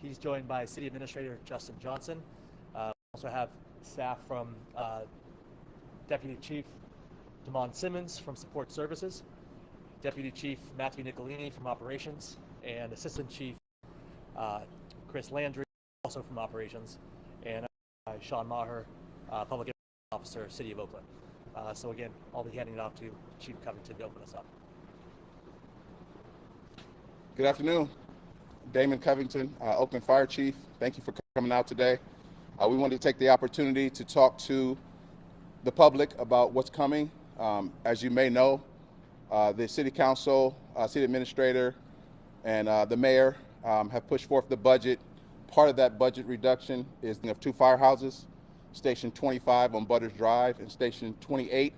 He's joined by City Administrator Justin Johnson. We also have staff from Deputy Chief Damon Simmons from Support Services, Deputy Chief Matthew Nicolini from Operations, and Assistant Chief Chris Landry, also from Operations, and Sean Maher, Public Information Officer, City of Oakland. So again, I'll be handing it off to Chief Covington to open us up. Good afternoon. Damon Covington, Oakland Fire Chief. Thank you for coming out today. We wanted to take the opportunity to talk to the public about what's coming. As you may know, the City Council, City Administrator, and the Mayor have pushed forth the budget. Part of that budget reduction is of 2 firehouses, Station 25 on Butters Drive and Station 28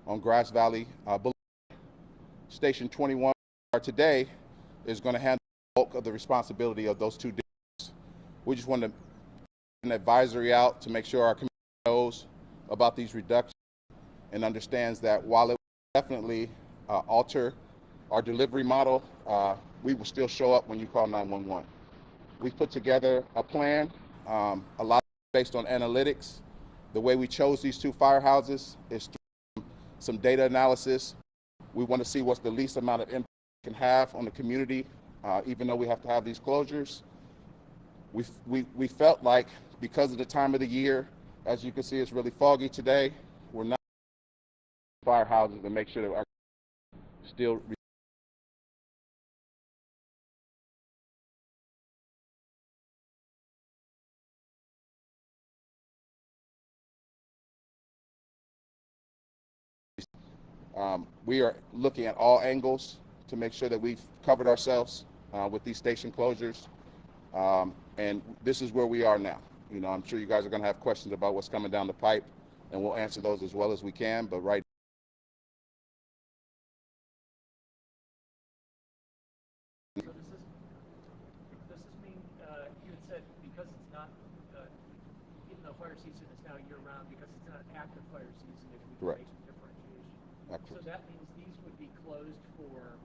on Grass Valley Boulevard. Station 21 today is going to handle the bulk of the responsibility of those 2 districts. We just want to put an advisory out to make sure our community knows about these reductions and understands that while it will definitely alter our delivery model, we will still show up when you call 911. We've put together a plan, a lot based on analytics. The way we chose these 2 firehouses is through some data analysis. We want to see what's the least amount of impact it can have on the community, even though we have to have these closures. We felt like because of the time of the year, as you can see, it's really foggy today. We're not firehouses to make sure that our still we are looking at all angles to make sure that we've covered ourselves with these station closures. And this is where we are now. You know, I'm sure you guys are going to have questions about what's coming down the pipe, and we'll answer those as well as we can. But right So does this mean, you had said because it's not, even though fire season is now year-round, because it's not active fire season, if we can Correct. make some differentiation. Excellent. So that means these would be closed for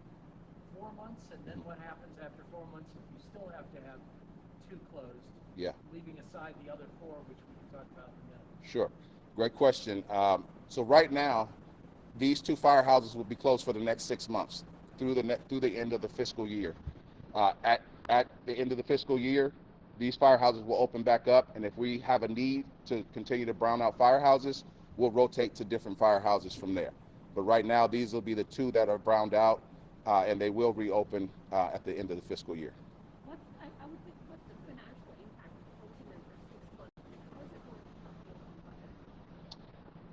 4 months, and then what happens after 4 months if you still have to have 2 closed? Yeah. Leaving aside the other 4, which we can talk about in a minute. Sure. Great question. So right now, these 2 firehouses will be closed for the next 6 months through the end of the fiscal year. At the end of the fiscal year, these firehouses will open back up, and if we have a need to continue to brown out firehouses, we'll rotate to different firehouses from there. But right now, these will be the 2 that are browned out, and they will reopen at the end of the fiscal year. What's the financial impact ultimately for 6 months? How is it going to be budget?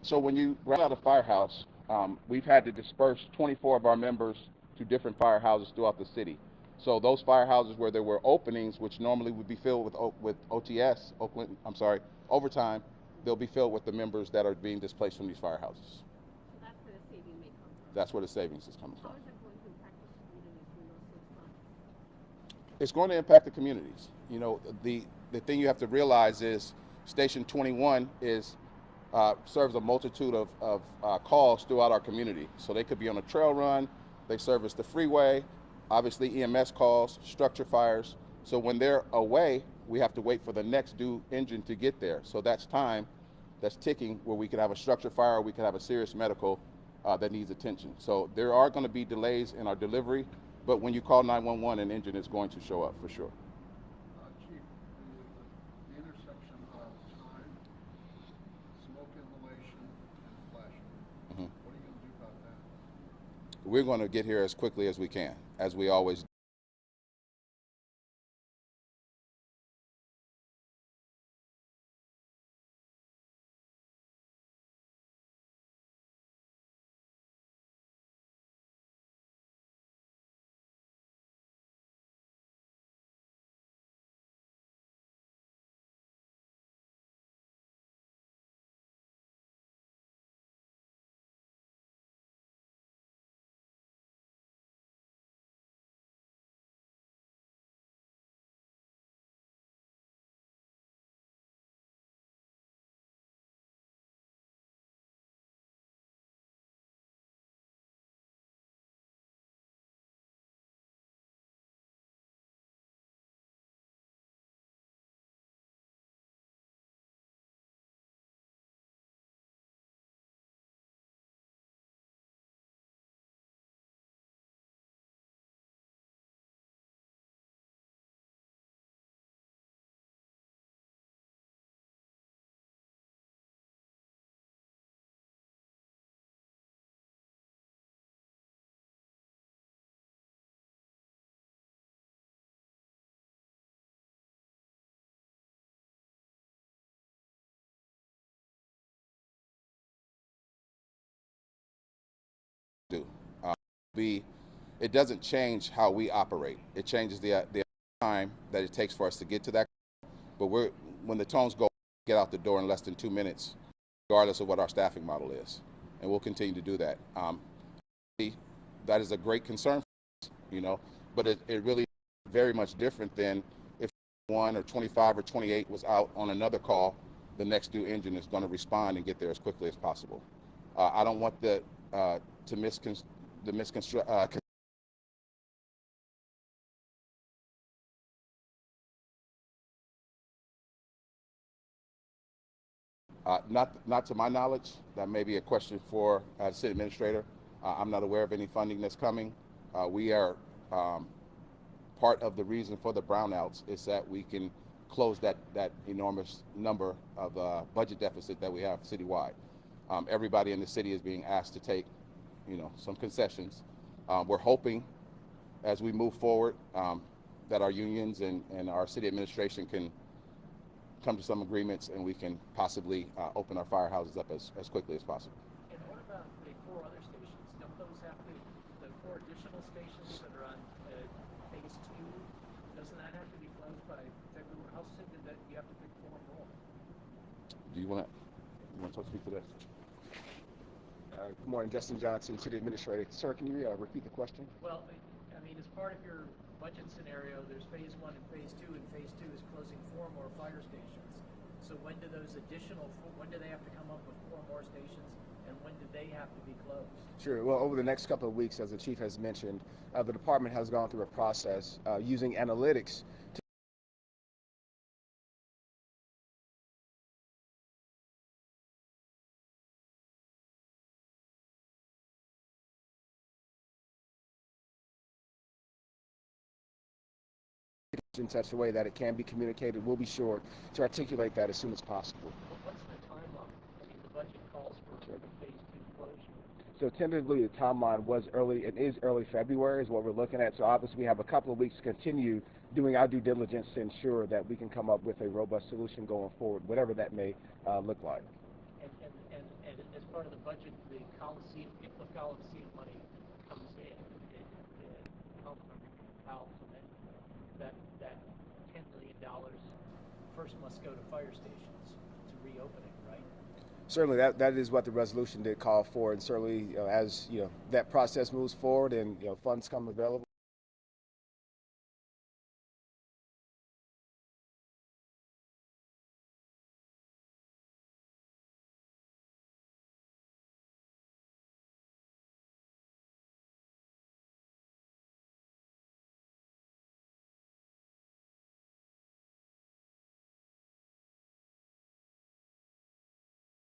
So when you brown out a firehouse, we've had to disperse 24 of our members to different firehouses throughout the city. So those firehouses where there were openings, which normally would be filled with OTS, overtime, they'll be filled with the members that are being displaced from these firehouses. So that's where the saving may come from. That's where the savings is coming from. How is it going to impact the communities in those 6 months? It's going to impact the communities. You know, the thing you have to realize is Station 21 serves a multitude of calls throughout our community. So they could be on a trail run, they service the freeway, obviously EMS calls, structure fires. So when they're away, we have to wait for the next due engine to get there. So that's time that's ticking where we could have a structure fire, or we could have a serious medical that needs attention. So there are going to be delays in our delivery, but when you call 911, an engine is going to show up for sure. Chief, the intersection of time, smoke inhalation, and flashing. What are you going to do about that? We're going to get here as quickly as we can, as we always do. it doesn't change how we operate. It changes the time that it takes for us to get to that. But when the tones go, get out the door in less than 2 minutes, regardless of what our staffing model is, and we'll continue to do that. That is a great concern for us, but it really is very much different than if 1 or 25 or 28 was out on another call. The next due engine is going to respond and get there as quickly as possible. I don't want the misconstruct. Not to my knowledge. That may be a question for the city administrator. I'm not aware of any funding that's coming. We are part of the reason for the brownouts is that we can close that enormous number of budget deficit that we have citywide. Everybody in the city is being asked to take, some concessions. We're hoping, as we move forward, that our unions and our city administration can come to some agreements and we can possibly open our firehouses up as quickly as possible. And what about the 4 other stations? Don't those have to, the 4 additional stations that are on phase 2, doesn't that have to be closed by February? How soon did that, you have to pick 4 more? Do you want to speak to this? Good morning, Justin Johnson, City Administrator. Sir, can you repeat the question? Well, I mean, as part of your budget scenario, there's phase 1 and phase 2, and phase 2 is closing 4 more fire stations. So when do those when do they have to come up with 4 more stations, and when do they have to be closed? Sure. Well, over the next couple of weeks, as the Chief has mentioned, the department has gone through a process using analytics in such a way that it can be communicated. We'll be sure to articulate that as soon as possible. What's the timeline? I mean, the budget calls for phase 2 closure. So tentatively, the timeline it is early February is what we're looking at. So obviously we have a couple of weeks to continue doing our due diligence to ensure that we can come up with a robust solution going forward, whatever that may look like. And as part of the budget, the Coliseum, if the Coliseum money comes in, that $10 million first must go to fire stations to reopen it, right? Certainly, that is what the resolution did call for, and certainly, as that process moves forward and funds come available.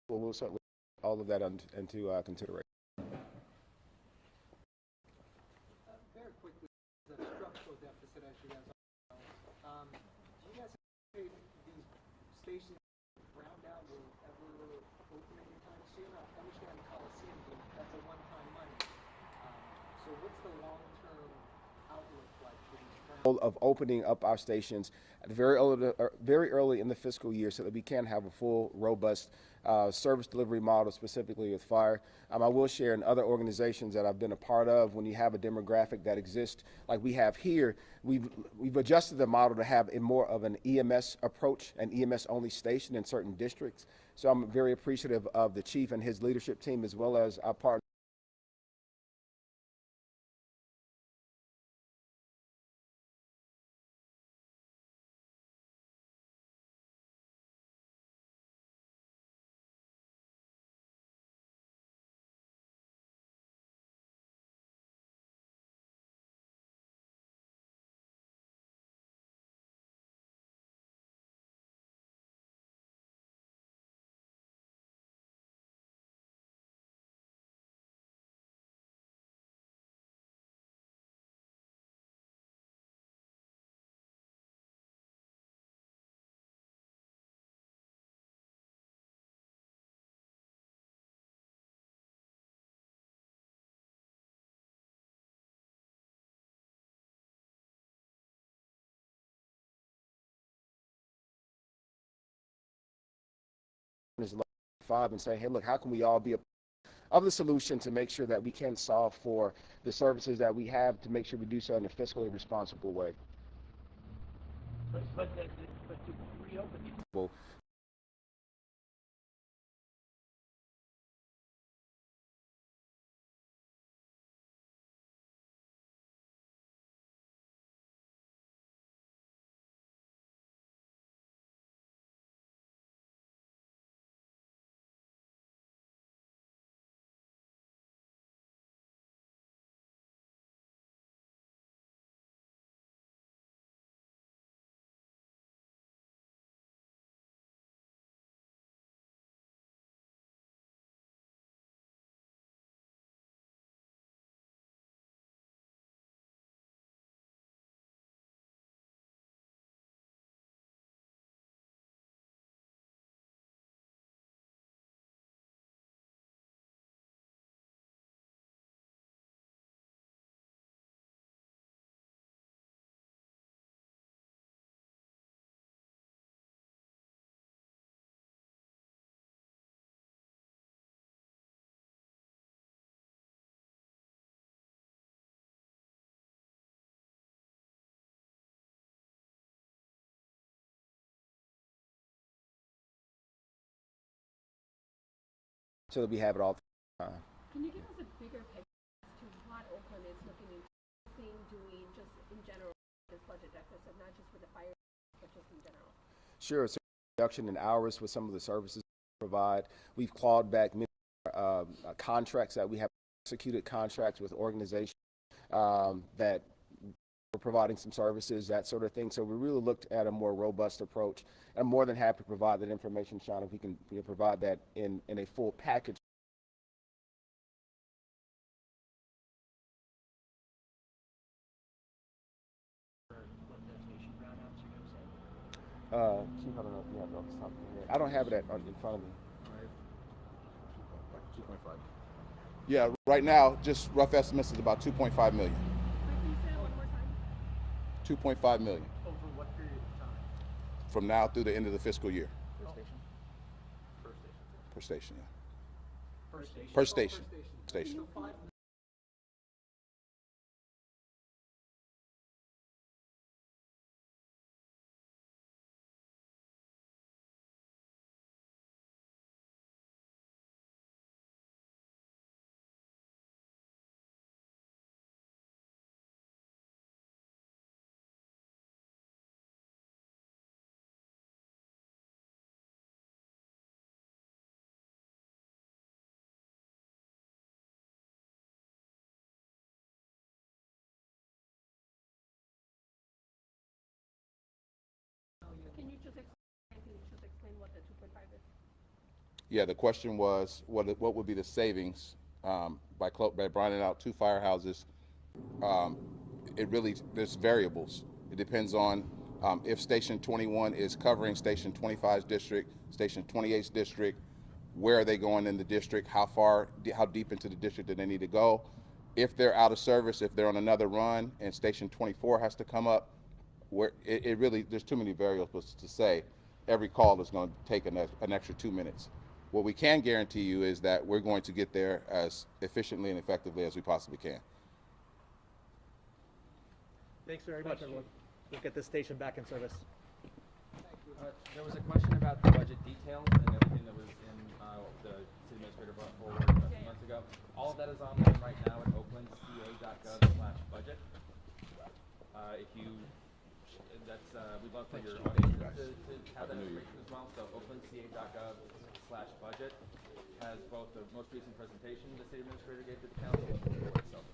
We'll certainly take all of that into consideration. Very quickly, the structural deficit, as you guys all know, do you guys anticipate these stations round out will ever open anytime soon? I understand the Coliseum, but that's a one-time money. So what's the long-term outlook like for these round? Of opening up our stations at very early in the fiscal year so that we can have a full, robust service delivery model, specifically with fire. I will share in other organizations that I've been a part of, when you have a demographic that exists like we have here, we've adjusted the model to have more of an EMS approach, an EMS only station in certain districts. So I'm very appreciative of the Chief and his leadership team, as well as our partners. Is 5 and say, hey, look, how can we all be a of the solution to make sure that we can solve for the services that we have, to make sure we do so in a fiscally responsible way. But to reopen these. Well, so that we have it all the time. Can you give us a bigger picture as to what Oakland is looking into doing just in general this budget deficit, not just with the fire, but just in general? Sure, so reduction in hours with some of the services we provide. We've clawed back many contracts that we have executed contracts with organizations that were providing some services, that sort of thing. So we really looked at a more robust approach. I'm more than happy to provide that information, Sean, if we can provide that in a full package. Chief, I don't know if you have it off the top of your head. I don't have it in front of me. 2.5. Yeah, right now, just rough estimates is about 2.5 million. Can you say that one more time? 2.5 million Over what period of time? from now through the end of the fiscal year. Per station? Per station. Per station, yeah. Per station. Per station. Station. Can you just explain what the 2.5 is? Yeah, the question was, what would be the savings by broadening out 2 firehouses? It really, there's variables. It depends on if Station 21 is covering Station 25's district, Station 28's district, where are they going in the district, how deep into the district do they need to go? If they're out of service, if they're on another run and Station 24 has to come up, where it really, there's too many variables to say every call is going to take an extra 2 minutes. What we can guarantee you is that we're going to get there as efficiently and effectively as we possibly can. Thanks very much, everyone. We'll get this station back in service. There was a question about the budget details and everything that was in the city administrator brought forward a few months ago. All of that is online right now at oaklandca.gov/budget. If you, we'd love for your audience to have that information as well. So oaklandca.gov/budget has both the most recent presentation the city administrator gave to the council and the board itself.